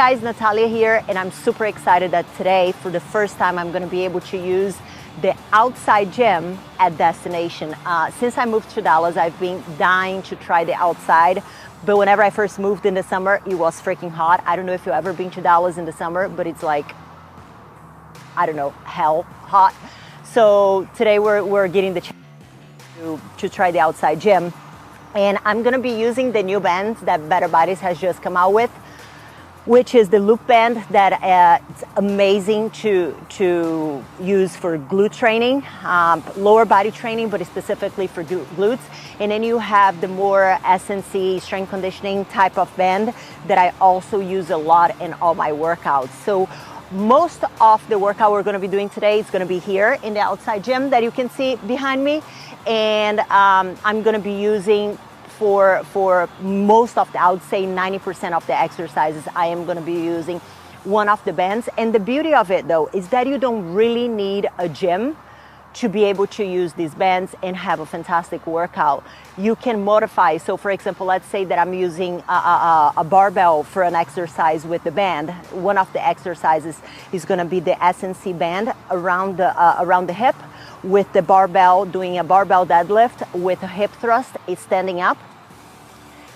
guys, Natalia here, and I'm super excited that today, for the first time, I'm going to be able to use the outside gym at destination. Since I moved to Dallas, I've been dying to try the outside, but whenever I first moved in the summer, it was freaking hot. I don't know if you've ever been to Dallas in the summer, but it's like, I don't know, hell hot. So today we're getting the chance to try the outside gym, and I'm going to be using the new bands that Better Bodies has just come out with, which is the loop band that it's amazing to use for glute training, lower body training, but specifically for glutes. And then you have the more S&C strength conditioning type of band that I also use a lot in all my workouts. So most of the workout we're going to be doing today is going to be here in the outside gym that you can see behind me. And I'm going to be using for most of the, I would say 90% of the exercises, I am going to be using one of the bands. And the beauty of it though is that you don't really need a gym to be able to use these bands and have a fantastic workout. You can modify. So for example, let's say that I'm using a barbell for an exercise with the band. One of the exercises is going to be the S&C band around the hip, with the barbell, doing a barbell deadlift with a hip thrust, is standing up.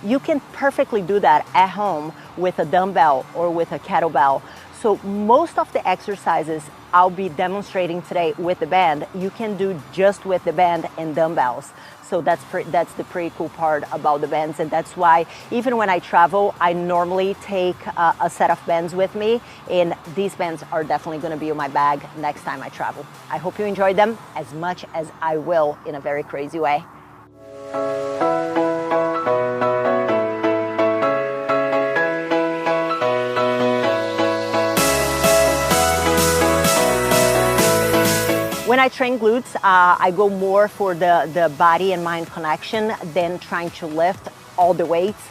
You can perfectly do that at home with a dumbbell or with a kettlebell. So most of the exercises I'll be demonstrating today with the band, you can do just with the band and dumbbells. So that's the pretty cool part about the bands, and that's why even when I travel, I normally take a set of bands with me, and these bands are definitely going to be in my bag next time I travel. I hope you enjoyed them as much as I will in a very crazy way. When I train glutes, I go more for the body and mind connection than trying to lift all the weights.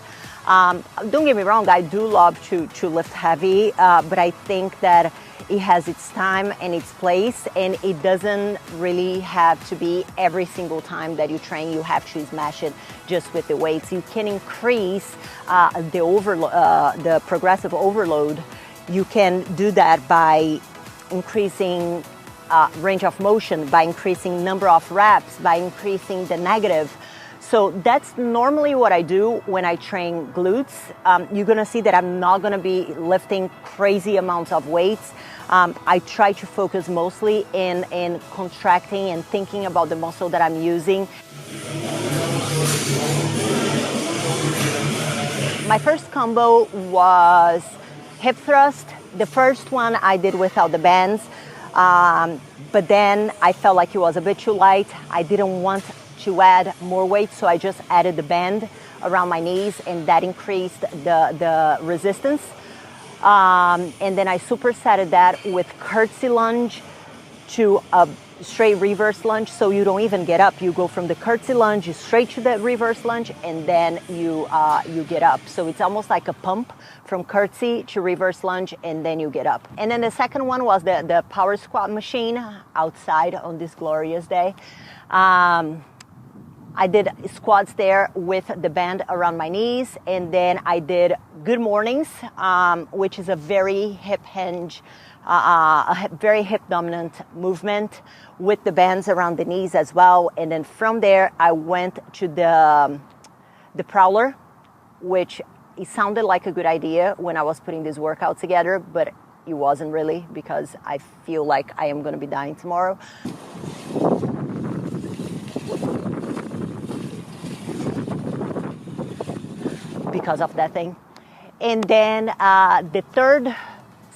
Don't get me wrong, I do love to lift heavy, but I think that it has its time and its place, and it doesn't really have to be every single time that you train, you have to smash it just with the weights. You can increase the progressive overload. You can do that by increasing range of motion, by increasing number of reps, by increasing the negative. So that's normally what I do when I train glutes. You're gonna see that I'm not gonna be lifting crazy amounts of weights. I try to focus mostly in contracting and thinking about the muscle that I'm using. My first combo was hip thrust. The first one I did without the bands. But then I felt like it was a bit too light. I didn't want to add more weight, so I just added the band around my knees, and that increased the resistance. And then I supersetted that with curtsy lunge to a straight reverse lunge, so you don't even get up. You go from the curtsy lunge straight to the reverse lunge, and then you get up. So it's almost like a pump from curtsy to reverse lunge, and then you get up. And then the second one was the power squat machine outside on this glorious day. I did squats there with the band around my knees, and then I did good mornings, which is a very hip hinge, a very hip dominant movement with the bands around the knees as well. And then from there, I went to the prowler, which it sounded like a good idea when I was putting this workout together, but it wasn't really, because I feel like I am going to be dying tomorrow. Because of that thing. And then the third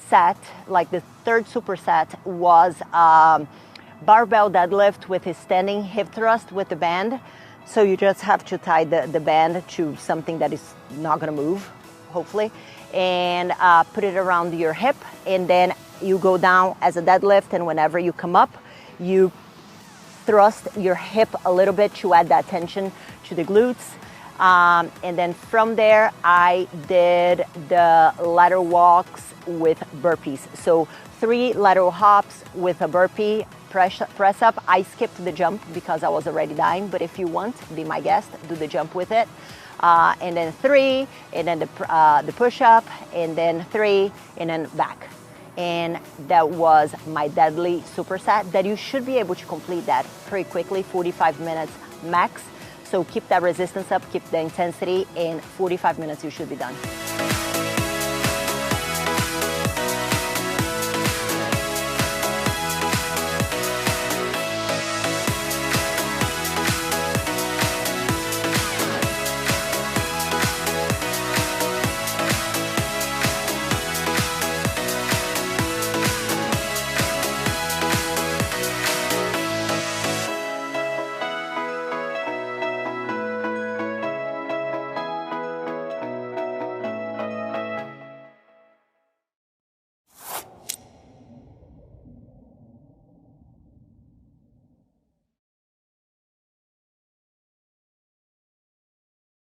set, like the third superset, was barbell deadlift with a standing hip thrust with the band. So you just have to tie the band to something that is not going to move, hopefully, and put it around your hip, and then you go down as a deadlift, and whenever you come up, you thrust your hip a little bit to add that tension to the glutes. And then from there, I did the lateral walks with burpees. So 3 lateral hops with a burpee press up. I skipped the jump because I was already dying, but if you want, be my guest, do the jump with it. And then 3, and then the push-up, and then 3, and then back. And that was my deadly superset that you should be able to complete that pretty quickly, 45 minutes max. So keep that resistance up, keep the intensity, in 45 minutes you should be done.